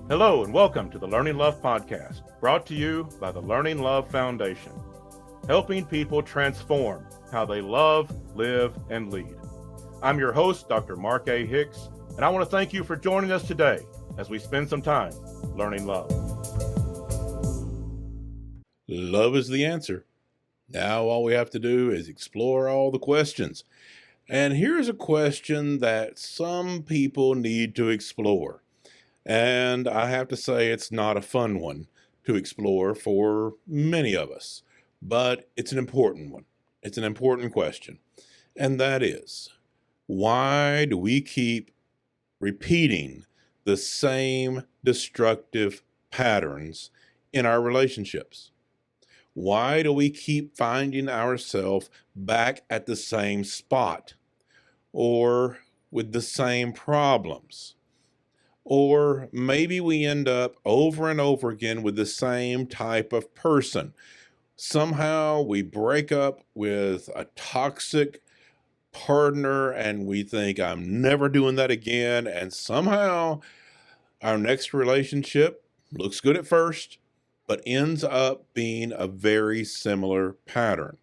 Hello and welcome to the Learning Love Podcast, brought to you by the Learning Love Foundation, helping people transform how they love, live, and lead. I'm your host, Dr. Mark A. Hicks, and I want to thank you for joining us today as we spend some time learning love. Love is the answer. Now all we have to do is explore all the questions. And here's a question that some people need to explore. And I have to say it's not a fun one to explore for many of us, but it's an important one. It's an important question. And that is, why do we keep repeating the same destructive patterns in our relationships? Why do we keep finding ourselves back at the same spot or with the same problems? Or maybe we end up over and over again with the same type of person. Somehow we break up with a toxic partner and we think, I'm never doing that again. And somehow our next relationship looks good at first, but ends up being a very similar pattern.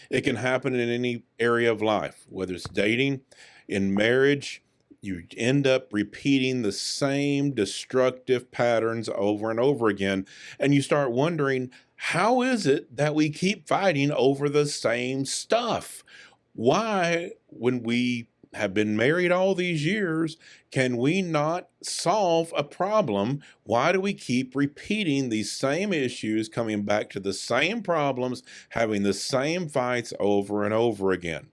It can happen in any area of life, whether it's dating, in marriage. You end up repeating the same destructive patterns over and over again. And you start wondering, how is it that we keep fighting over the same stuff? Why, when we have been married all these years, can we not solve a problem? Why do we keep repeating these same issues, coming back to the same problems, having the same fights over and over again?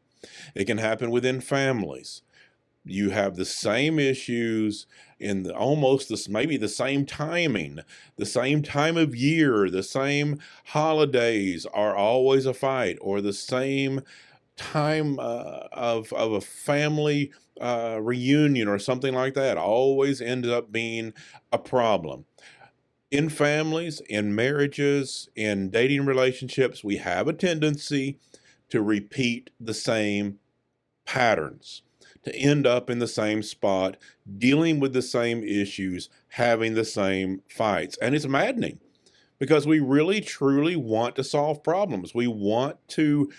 It can happen within families. You have the same issues in maybe the same timing, the same time of year, the same holidays are always a fight, or the same time of a family reunion or something like that always ended up being a problem. In families, in marriages, in dating relationships, we have a tendency to repeat the same patterns, to end up in the same spot, dealing with the same issues, having the same fights. And it's maddening because we really, truly want to solve problems. We want to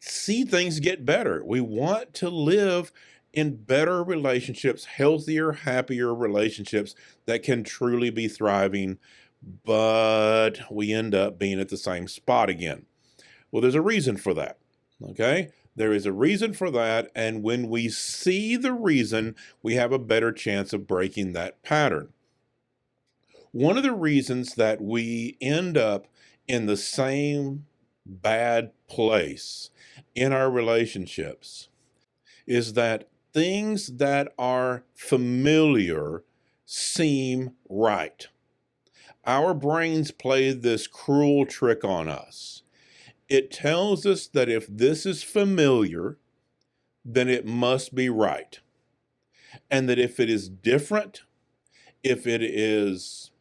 see things get better. We want to live in better relationships, healthier, happier relationships that can truly be thriving, but we end up being at the same spot again. Well, there's a reason for that, okay? There is a reason for that, and when we see the reason, we have a better chance of breaking that pattern. One of the reasons that we end up in the same bad place in our relationships is that things that are familiar seem right. Our brains play this cruel trick on us. It tells us that if this is familiar, then it must be right. And that if it is different, if it is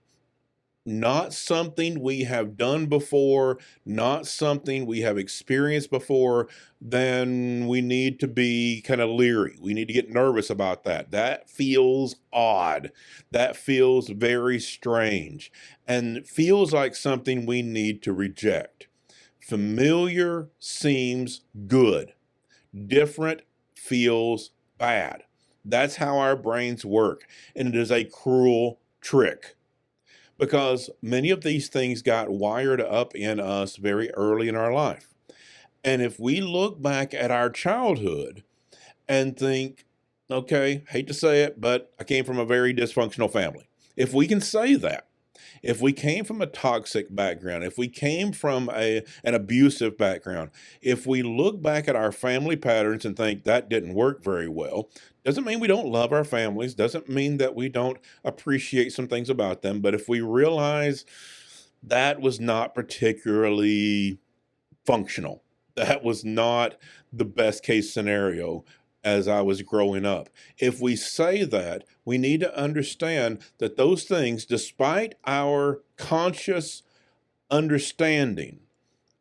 not something we have done before, not something we have experienced before, then we need to be kind of leery. We need to get nervous about that. That feels odd. That feels very strange. And it feels like something we need to reject. Familiar seems good. Different feels bad. That's how our brains work. And it is a cruel trick because many of these things got wired up in us very early in our life. And if we look back at our childhood and think, okay, hate to say it, but I came from a very dysfunctional family. If we can say that, if we came from a toxic background, if we came from an abusive background, if we look back at our family patterns and think that didn't work very well, doesn't mean we don't love our families, doesn't mean that we don't appreciate some things about them. But if we realize that was not particularly functional, that was not the best case scenario as I was growing up. If we say that, we need to understand that those things, despite our conscious understanding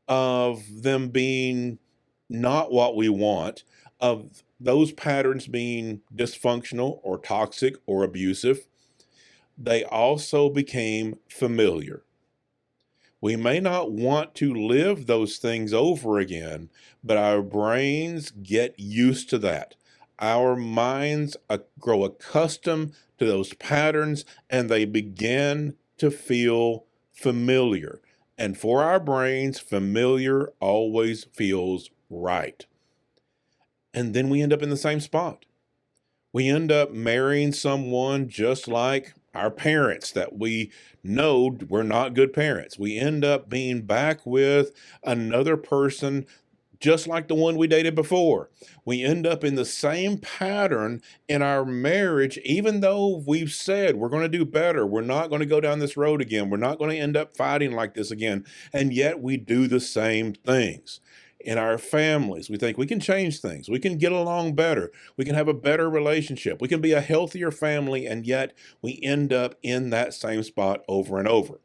of them being not what we want, of those patterns being dysfunctional or toxic or abusive, they also became familiar. We may not want to live those things over again, but our brains get used to that. Our minds grow accustomed to those patterns and they begin to feel familiar. And for our brains, familiar always feels right. And then we end up in the same spot. We end up marrying someone just like our parents that we know were not good parents. We end up being back with another person just like the one we dated before. We end up in the same pattern in our marriage, even though we've said we're going to do better. We're not going to go down this road again. We're not going to end up fighting like this again. And yet we do the same things. In our families, we think we can change things. We can get along better. We can have a better relationship. We can be a healthier family. And yet we end up in that same spot over and over.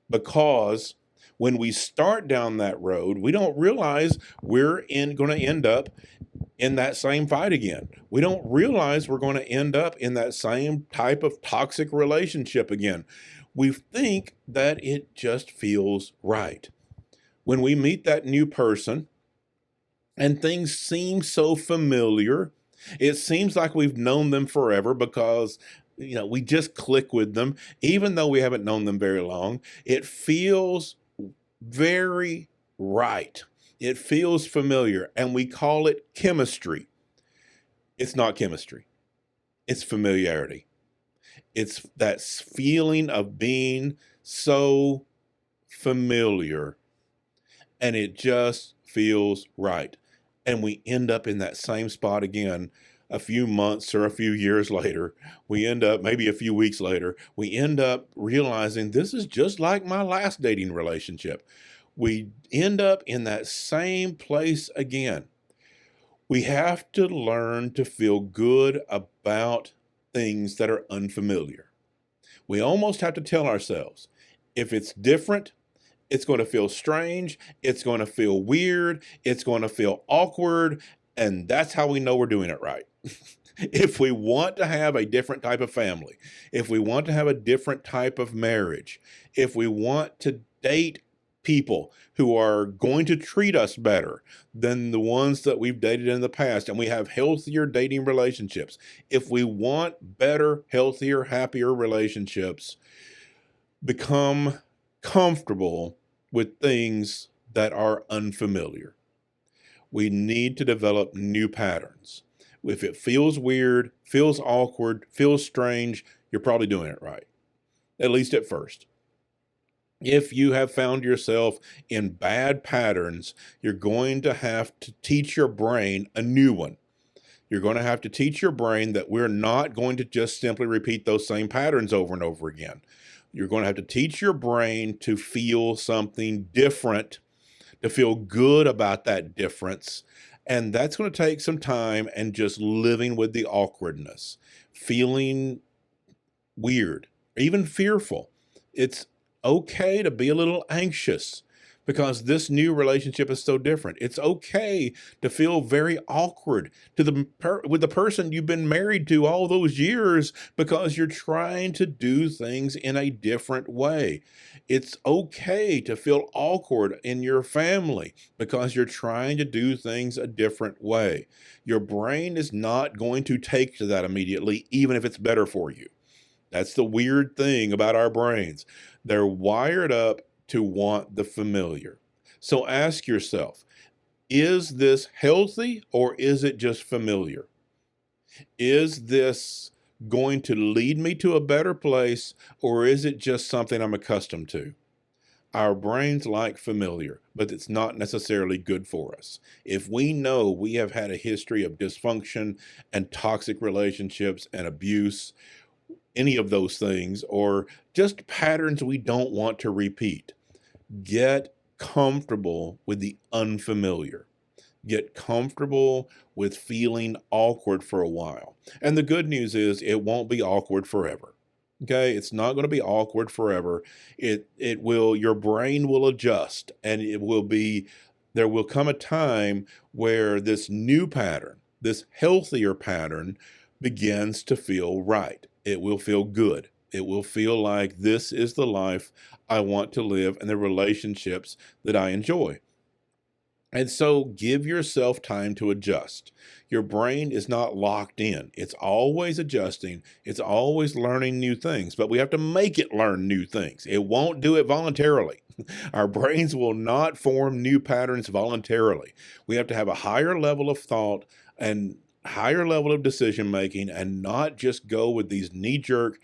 Because when we start down that road, we don't realize we're going to end up in that same fight again. We don't realize we're going to end up in that same type of toxic relationship again. We think that it just feels right. When we meet that new person and things seem so familiar, it seems like we've known them forever because we just click with them, even though we haven't known them very long. It feels very right. It feels familiar, and we call it chemistry. It's not chemistry. It's familiarity. It's that feeling of being so familiar, and it just feels right. And we end up in that same spot again a few months or a few years later. We end up, maybe a few weeks later, we end up realizing this is just like my last dating relationship. We end up in that same place again. We have to learn to feel good about things that are unfamiliar. We almost have to tell ourselves, if it's different, it's going to feel strange, it's going to feel weird, it's going to feel awkward, and that's how we know we're doing it right. If we want to have a different type of family, if we want to have a different type of marriage, if we want to date people who are going to treat us better than the ones that we've dated in the past, and we have healthier dating relationships, if we want better, healthier, happier relationships, become comfortable with things that are unfamiliar. We need to develop new patterns. If it feels weird, feels awkward, feels strange, you're probably doing it right, at least at first. If you have found yourself in bad patterns, you're going to have to teach your brain a new one. You're going to have to teach your brain that we're not going to just simply repeat those same patterns over and over again. You're going to have to teach your brain to feel something different, to feel good about that difference. And that's going to take some time and just living with the awkwardness, feeling weird, even fearful. It's okay to be a little anxious because this new relationship is so different. It's okay to feel very awkward with the person you've been married to all those years because you're trying to do things in a different way. It's okay to feel awkward in your family because you're trying to do things a different way. Your brain is not going to take to that immediately, even if it's better for you. That's the weird thing about our brains. They're wired up to want the familiar. So ask yourself, is this healthy or is it just familiar? Is this going to lead me to a better place or is it just something I'm accustomed to? Our brains like familiar, but it's not necessarily good for us. If we know we have had a history of dysfunction and toxic relationships and abuse, any of those things, or just patterns we don't want to repeat, get comfortable with the unfamiliar. Get comfortable with feeling awkward for a while. And the good news is it won't be awkward forever. Okay, it's not going to be awkward forever. Your brain will adjust and there will come a time where this new pattern, this healthier pattern begins to feel right. It will feel good. It will feel like this is the life I want to live and the relationships that I enjoy. And so give yourself time to adjust. Your brain is not locked in. It's always adjusting. It's always learning new things, but we have to make it learn new things. It won't do it voluntarily. Our brains will not form new patterns voluntarily. We have to have a higher level of thought and higher level of decision making and not just go with these knee-jerk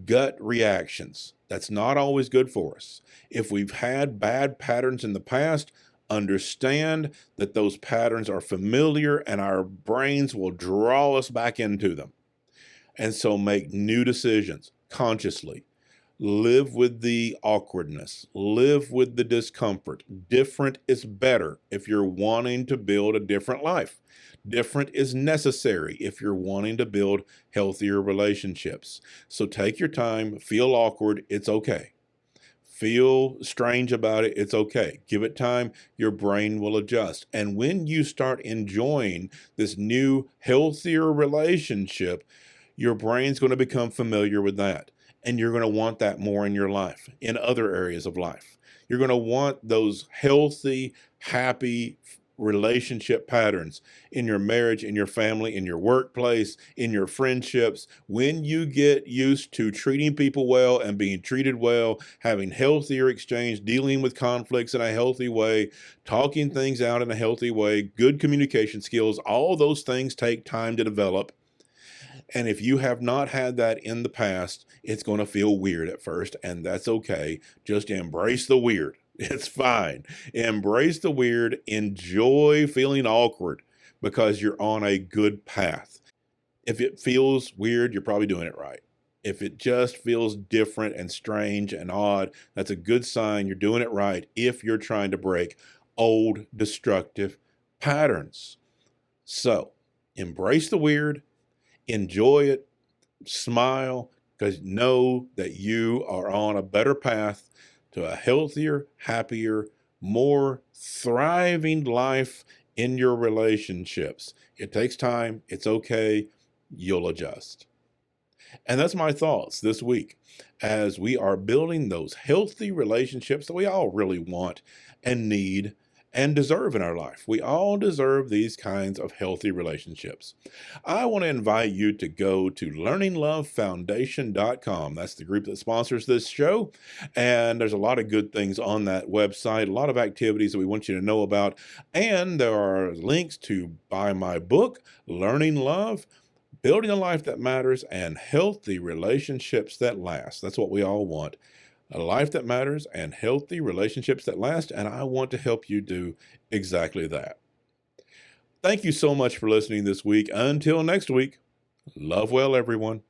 gut reactions. That's not always good for us. If we've had bad patterns in the past, understand that those patterns are familiar and our brains will draw us back into them. And so make new decisions consciously. Live with the awkwardness. Live with the discomfort. Different is better if you're wanting to build a different life. Different is necessary if you're wanting to build healthier relationships. So take your time, feel awkward, it's okay. Feel strange about it, it's okay. Give it time, your brain will adjust. And when you start enjoying this new, healthier relationship, your brain's going to become familiar with that. And you're going to want that more in your life, in other areas of life. You're going to want those healthy, happy relationship patterns in your marriage, in your family, in your workplace, in your friendships. When you get used to treating people well and being treated well, having healthier exchange, dealing with conflicts in a healthy way, talking things out in a healthy way, good communication skills, all those things take time to develop. And if you have not had that in the past, it's going to feel weird at first, and that's okay. Just embrace the weird. It's fine. Embrace the weird. Enjoy feeling awkward because you're on a good path. If it feels weird, you're probably doing it right. If it just feels different and strange and odd, that's a good sign you're doing it right if you're trying to break old destructive patterns. So embrace the weird, enjoy it, smile, because know that you are on a better path to a healthier, happier, more thriving life in your relationships. It takes time. It's okay. You'll adjust. And that's my thoughts this week as we are building those healthy relationships that we all really want and need and deserve in our life. We all deserve these kinds of healthy relationships. I want to invite you to go to learninglovefoundation.com. That's the group that sponsors this show. And there's a lot of good things on that website, a lot of activities that we want you to know about. And there are links to buy my book, Learning Love, Building a Life That Matters, and Healthy Relationships That Last. That's what we all want. A life that matters and healthy relationships that last, and I want to help you do exactly that. Thank you so much for listening this week. Until next week, love well, everyone.